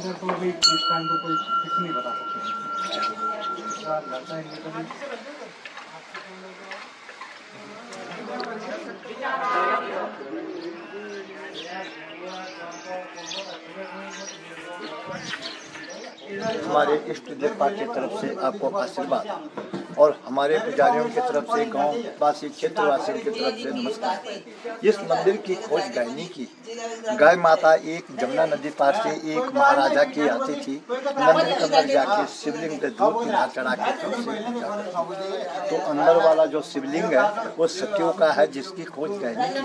से तो भी इस टाइम को कोई फिक्स नहीं बता सकते। हमारे इष्ट देवता की तरफ से आपको आशीर्वाद और हमारे पुजारियों की तरफ से, गांव वासी क्षेत्रवासियों की तरफ से नमस्कार। इस मंदिर की खोज गायनी की गाय माता एक जमुना नदी पार से एक महाराजा की आती थी। मंदिर के अंदर जाके शिवलिंग पे दूध की नार चढ़ा के तब से पूजा करती। तो अंदर वाला जो शिवलिंग है वो सत्यों का है, जिसकी खोज गायनी की।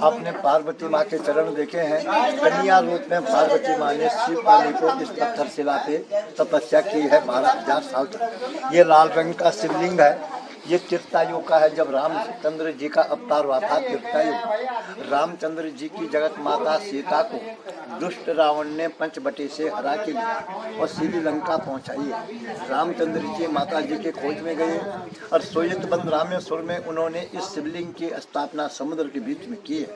आपने पार्वती माँ के चरण देखे हैं। कन्या रूप में पार्वती माँ ने शिव पानी को इस पत्थर शिला पे तपस्या की है 12,000 साल तक। ये लाल रंग का शिवलिंग है। ये त्रेतायुग का है, जब रामचंद्र जी का अवतार हुआ था। त्रेतायुग रामचंद्र जी की जगत माता सीता को दुष्ट रावण ने पंचवटी से हरा के लिए और श्रीलंका पहुंचाई है। रामचंद्र जी माता जी के खोज में गए और सोयतबंद रामेश्वर में उन्होंने इस शिवलिंग की स्थापना समुद्र के बीच में की है।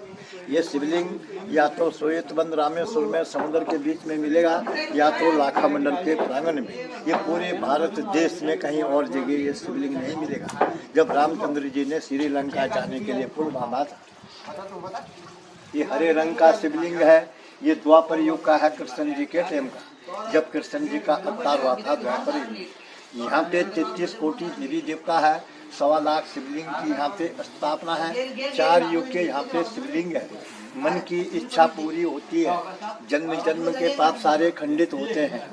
ये शिवलिंग या तो सोयतबंद रामेश्वर में समुद्र के बीच में मिलेगा या तो लाखा मंडल के प्रांगण में। ये पूरे भारत देश में कहीं और जगह ये शिवलिंग नहीं मिलेगा। जब रामचंद्र जी ने श्रीलंका जाने के लिए पुल बांधा था। ये हरे रंग का शिवलिंग है। ये द्वापर युग का है, कृष्ण जी के टाइम का, जब कृष्ण जी का अवतार हुआ था द्वापर युग। यहाँ पे 33 कोटि देवी देवता है। 1.25 लाख शिवलिंग की यहाँ पे स्थापना है। 4 युग के यहाँ पे शिवलिंग है। मन की इच्छा पूरी होती है। जन्म जन्म के पाप सारे खंडित होते हैं।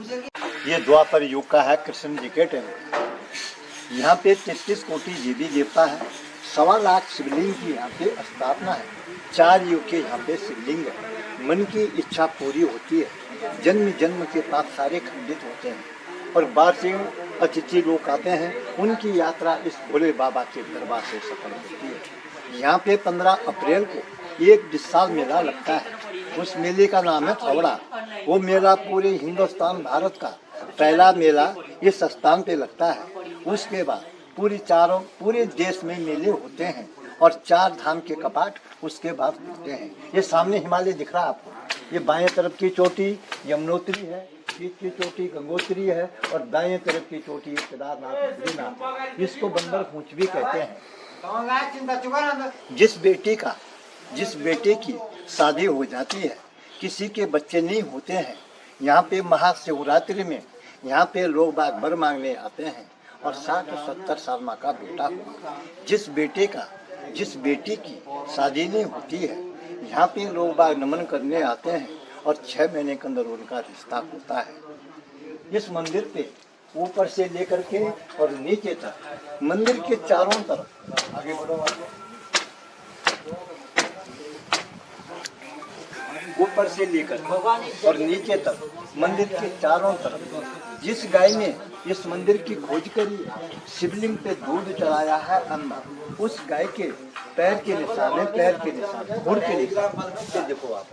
ये द्वापर युग का है, कृष्ण जी के टाइम का। यहाँ पे 33 कोटि देवी देवता है। 1.25 लाख शिवलिंग की यहाँ पे स्थापना है। 4 युग के यहाँ पे शिवलिंग है। मन की इच्छा पूरी होती है। जन्म जन्म के पाप सारे खंडित होते हैं और बाहर से अतिथि लोग आते हैं। उनकी यात्रा इस भोले बाबा के दरबार से सफल होती है। यहाँ पे 15 अप्रैल को एक विशाल मेला लगता है। उस मेले का नाम है फावड़ा। वो मेला पूरे हिंदुस्तान भारत का पहला मेला इस स्थान पे लगता है। उसके बाद पूरे देश में मेले होते हैं और 4 धाम के कपाट उसके बाद खुलते हैं। ये सामने हिमालय दिख रहा है आपको। ये बाएं तरफ की चोटी यमुनोत्री है, बीच की चोटी गंगोत्री है और दाएं तरफ की चोटी केदारनाथ बद्रीनाथ। इसको बंदर पूंछ भी कहते हैं। जिस बेटे की शादी हो जाती है, किसी के बच्चे नहीं होते हैं, यहाँ पे महाशिवरात्रि में यहाँ पे लोग बाग वर मांगने आते हैं और 60-70 साल माँ का बेटा हुआ। जिस बेटी की शादी नहीं होती है, यहाँ पे लोग बाग नमन करने आते हैं और 6 महीने के अंदर उनका रिश्ता होता है। इस मंदिर पे ऊपर से लेकर के और नीचे तक मंदिर के चारों तरफ आगे बढ़ो ऊपर से लेकर और नीचे तक मंदिर के चारों तरफ जिस गाय ने इस मंदिर की खोज करी, शिवलिंग पे दूध चढ़ाया है अंदर, उस गाय के पैर के निशान है, खुर के निशान। ये देखो आप,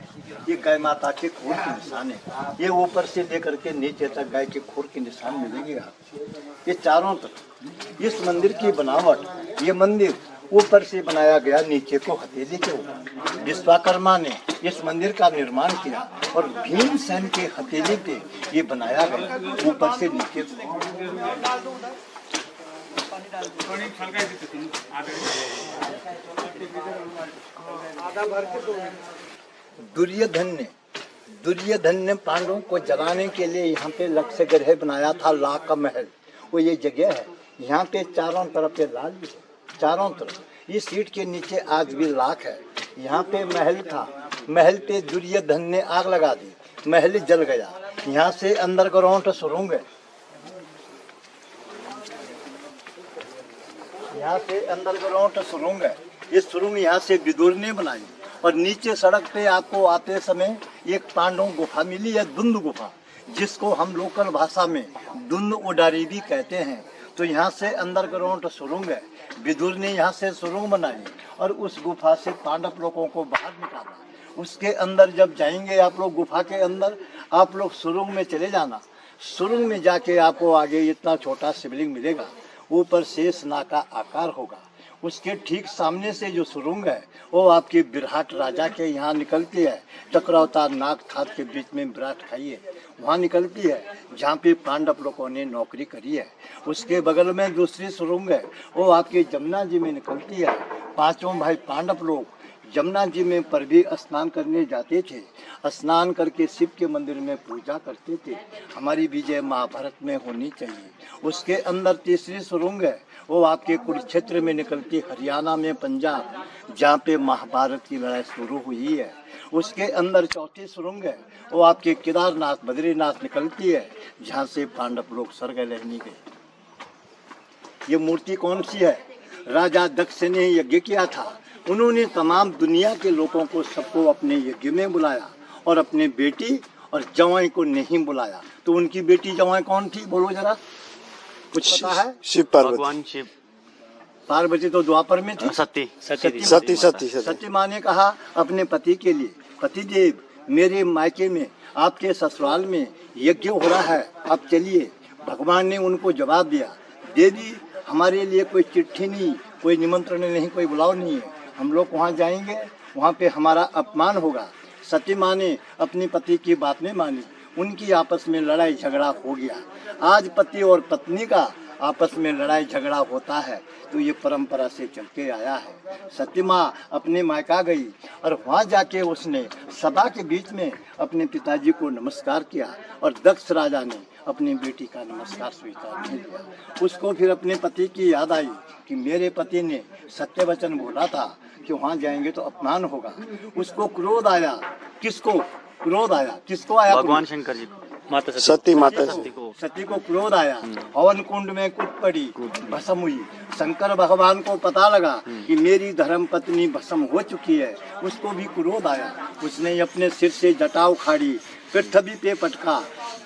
ये गाय माता के खुर के निशान है। ये ऊपर से लेकर के नीचे तक गाय के खुर के निशान मिलेंगे आपको। ये चारों तरफ इस मंदिर की बनावट, ये मंदिर ऊपर से बनाया गया, नीचे को हथेली के ऊपर विश्वकर्मा ने इस मंदिर का निर्माण किया और भीमसेन के हथेली पे ये बनाया गया, ऊपर से नीचे। दुर्योधन ने पांडवों को जलाने के लिए यहाँ पे लक्ष्य ग्रह बनाया था, लाख का महल। वो ये जगह है, यहाँ पे चारों तरफ पे लाल भी है, चारों तरफ। इस सीट के नीचे आज भी लाख है। यहाँ पे महल था, महल पे दुर्योधन ने आग लगा दी, महल जल गया। यहाँ से अंडरग्राउंड सुरंग है, यहाँ से अंडरग्राउंड सुरंग है। ये सुरंग यहाँ से विदुर ने बनाई और नीचे सड़क पे आपको आते समय एक पांडव गुफा मिली है, दुंद गुफा, जिसको हम लोकल भाषा में दुंद उडारी भी कहते हैं। तो यहाँ से अंडरग्राउंड सुरंग है, विदुर ने यहाँ से सुरंग बनाई और उस गुफा से पांडव लोगों को बाहर निकाला। उसके अंदर जब जाएंगे आप लोग, गुफा के अंदर आप लोग सुरंग में चले जाना। सुरंग में जाके आपको आगे इतना छोटा शिवलिंग मिलेगा, ऊपर शेष नाग का आकार होगा। उसके ठीक सामने से जो सुरंग है वो आपके विराट राजा के यहाँ निकलती है। चक्रावतार नाग थात के बीच में विराट खाई है, वहाँ निकलती है जहाँ पे पांडव लोगों ने नौकरी करी है। उसके बगल में दूसरी सुरंग है, वो आपके जमुना जी में निकलती है। पांचों भाई पांडव लोग जमुना जी में पर भी स्नान करने जाते थे। स्नान करके शिव के मंदिर में पूजा करते थे। हमारी विजय महाभारत में होनी चाहिए। उसके अंदर तीसरी सुरंग है, वो आपके कुरुक्षेत्र में निकलती, हरियाणा में पंजाब, जहाँ पे महाभारत की लड़ाई शुरू हुई है। उसके अंदर चौथी सुरंग है, वो आपके केदारनाथ बद्रीनाथ निकलती है, जहाँ से पांडव लोग स्वर्ग लेने गए। ये मूर्ति कौन सी है? राजा दक्ष ने यज्ञ किया था। उन्होंने तमाम दुनिया के लोगों को सबको अपने यज्ञ में बुलाया और अपने बेटी और जवाई को नहीं बुलाया। तो उनकी बेटी जवाई कौन थी, बोलो जरा, कुछ पता है? शिव पार्वती। भगवान शिव। पार्वती तो द्वापर में थी। सती माँ ने कहा अपने पति के लिए, पतिदेव मेरे मायके में आपके ससुराल में यज्ञ हो रहा है, आप चलिए। भगवान ने उनको जवाब दिया, देवी हमारे लिए कोई चिट्ठी नहीं, कोई निमंत्रण नहीं, कोई बुलाव नहीं है। हम लोग वहाँ जाएंगे, वहाँ पे हमारा अपमान होगा। सती माँ ने अपने पति की बात नहीं मानी, उनकी आपस में लड़ाई झगड़ा हो गया। आज पति और पत्नी का आपस में लड़ाई झगड़ा होता है तो ये परंपरा से चल के आया है। सती माँ अपने मायका गई और वहाँ जाके उसने सभा के बीच में अपने पिताजी को नमस्कार किया और दक्ष राजा ने अपनी बेटी का नमस्कार स्वीकार नहीं किया। उसको फिर अपने पति की याद आई कि मेरे पति ने सत्य वचन बोला था कि वहाँ जाएंगे तो अपमान होगा। उसको क्रोध आया। किसको क्रोध आया? किसको आया? भगवान शंकर जी को, माता सती सती को क्रोध आया। हवन कुंड में कूद पड़ी, भस्म हुई। शंकर भगवान को पता लगा कि मेरी धर्म पत्नी भस्म हो चुकी है, उसको भी क्रोध आया। उसने अपने सिर से जटा उखाड़ी, पृथ्वी पे पटका,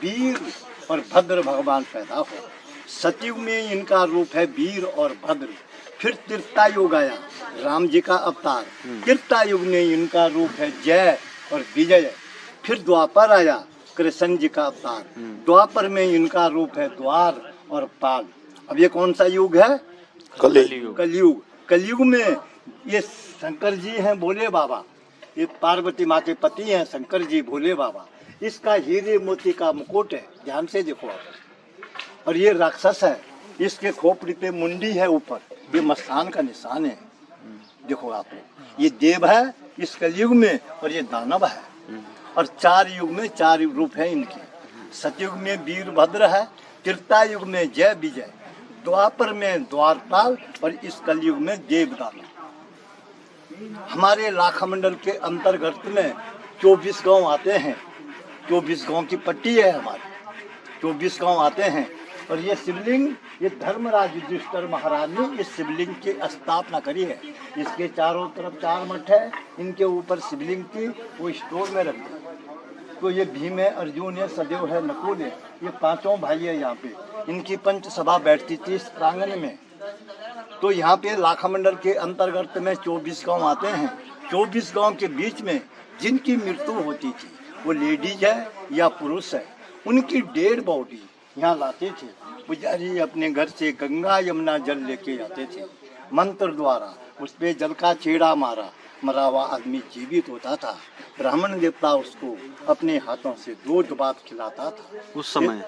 वीर और भद्र भगवान पैदा हो। सतयुग में इनका रूप है वीर और भद्र। फिर त्रेता युग आया, राम जी का अवतार। त्रेता युग में इनका रूप है जय और विजय। फिर द्वापर आया, कृष्ण जी का अवतार। द्वापर में इनका रूप है द्वार और पाल। अब ये कौन सा युग है? कलयुग। कलयुग में ये शंकर जी हैं भोले बाबा, ये पार्वती माँ के पति हैं शंकर जी भोले बाबा। इसका हीरे मोती का मुकुट है, ध्यान से देखो आप। और ये राक्षस है, इसके खोपड़ी पे मुंडी है ऊपर, ये मस्तान का निशान है। देखो आप, ये देव है इस कलयुग में और ये दानव है। और चार युग में चार रूप है इनके। सतयुग में वीरभद्र है, त्रेता युग में जय विजय, द्वापर में द्वारपाल और इस कलयुग में देवदानव। हमारे लाखा मंडल के अंतर्गत में 24 गांव आते हैं। 24 गांव की पट्टी है हमारी, 24 गांव आते हैं। और ये शिवलिंग, ये धर्मराज युधिष्ठिर महाराज ने इस शिवलिंग की स्थापना करी है। इसके चारों तरफ 4 मठ है, इनके ऊपर शिवलिंग की वो स्टोर में रखी है। तो ये भीम है, अर्जुन है, सदैव है, नकुल है, ये पांचों भाई है। यहाँ पे इनकी पंच सभा बैठती थी इस प्रांगण में। तो यहाँ पे लाखा मंडल के अंतर्गत में 24 गांव आते हैं। 24 गांव के बीच में जिनकी मृत्यु होती थी वो लेडीज है या पुरुष है, उनकी डेड बॉडी यहाँ लाते थे। पुजारी अपने घर से गंगा यमुना जल लेके आते थे, मंत्र द्वारा उस पे जल का छेड़ा मारा, मरा हुआ आदमी जीवित होता था। ब्राह्मण देवता उसको अपने हाथों से दूध भात खिलाता था। उस समय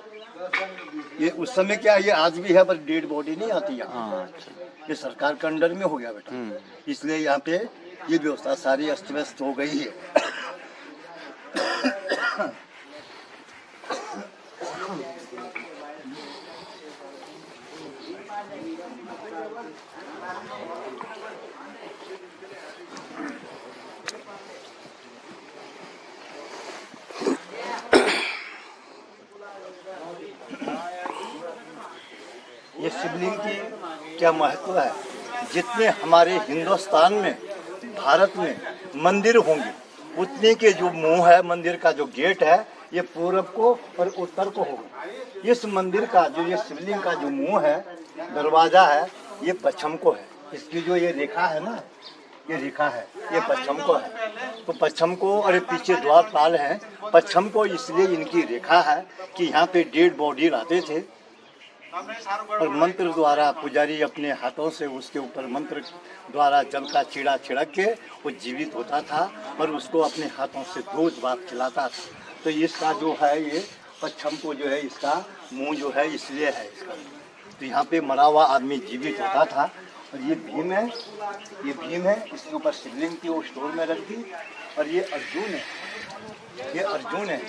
ये उस समय क्या, ये आज भी है, पर डेड बॉडी नहीं आती यहाँ। ये सरकार के अंडर में हो गया बेटा, इसलिए यहाँ पे ये व्यवस्था सारी अस्त व्यस्त हो गई है। ये शिवलिंग की क्या महत्व है? जितने हमारे हिंदुस्तान में, भारत में मंदिर होंगे, उतने के जो मुंह है, मंदिर का जो गेट है, ये पूरब को और उत्तर को होगा। इस मंदिर का जो ये शिवलिंग का जो मुंह है, दरवाजा है, ये पश्चिम को है। इसकी जो ये रेखा है ना, ये रेखा है, ये पश्चिम को है। तो पश्चिम को, और पीछे द्वारपाल है, पश्चिम को इसलिए इनकी रेखा है कि यहाँ पे डेड बॉडी लाते थे और मंत्र द्वारा पुजारी अपने हाथों से उसके ऊपर मंत्र द्वारा जल का छीड़ा छिड़क के वो जीवित होता था और उसको अपने हाथों से दूध भात खिलाता था। तो इसका जो है ये पच्छम को जो है इसका मुंह जो है इसलिए है इसका। तो यहाँ पे मरा हुआ आदमी जीवित होता था। और ये भीम है, ये भीम है, इसके ऊपर शिवलिंग थी वो स्टोर में रख दी। और ये अर्जुन है, ये अर्जुन है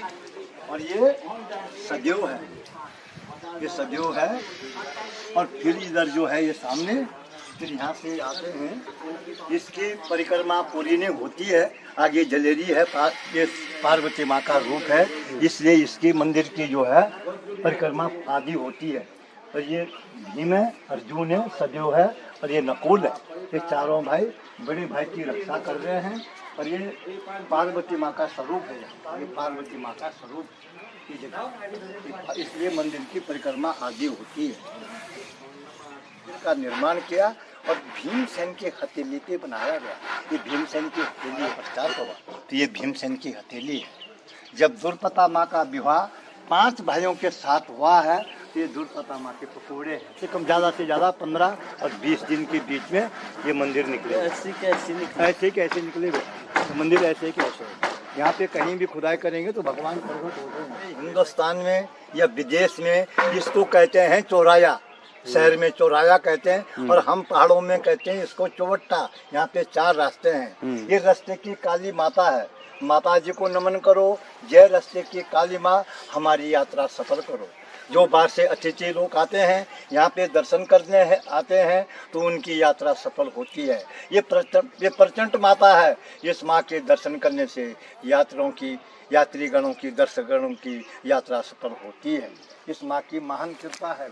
और ये सदैव है, ये सदैव है। और फिर इधर जो है ये सामने, फिर यहाँ से आते हैं, इसकी परिक्रमा पूरी नहीं होती है। आगे जलेरी है, ये पार्वती माँ का रूप है, इसलिए इसकी मंदिर की जो है परिक्रमा आदि होती है। और ये भीम है, अर्जुन है, सदैव है और ये नकुल है। ये चारों भाई बड़े भाई की रक्षा कर रहे हैं। और ये पार्वती माँ का स्वरूप है, ये पार्वती माँ का स्वरूप की जगह, इसलिए मंदिर की परिक्रमा आदि होती है। का निर्माण किया और भीमसेन के हथेली पे बनाया गया। ये भीमसेन की हथेली प्रचार हुआ, तो ये भीमसेन की हथेली है। जब द्रौपदी माँ का विवाह 5 भाइयों के साथ हुआ है, तो ये द्रौपदी माँ के पकोड़े हैं। कम ज़्यादा से ज़्यादा 15 और 20 दिन के बीच में ये मंदिर निकले। ऐसे कैसे निकले मंदिर, ऐसे कैसे। यहाँ पे कहीं भी खुदाई करेंगे तो भगवान प्रकट होते हैं। हिंदुस्तान में या विदेश में इसको कहते हैं चौराया, शहर में चौराया कहते हैं और हम पहाड़ों में कहते हैं इसको चौवट्टा। यहाँ पे 4 रास्ते हैं। ये रास्ते की काली माता है, माता जी को नमन करो। जय रास्ते की काली माँ, हमारी यात्रा सफल करो। जो बाहर से अतिथि लोग आते हैं यहाँ पे दर्शन करने आते हैं तो उनकी यात्रा सफल होती है। ये प्रचंड माता है। इस माँ के दर्शन करने से यात्रीगणों की दर्शकगणों की यात्रा सफल होती है। इस माँ की महान कृपा है।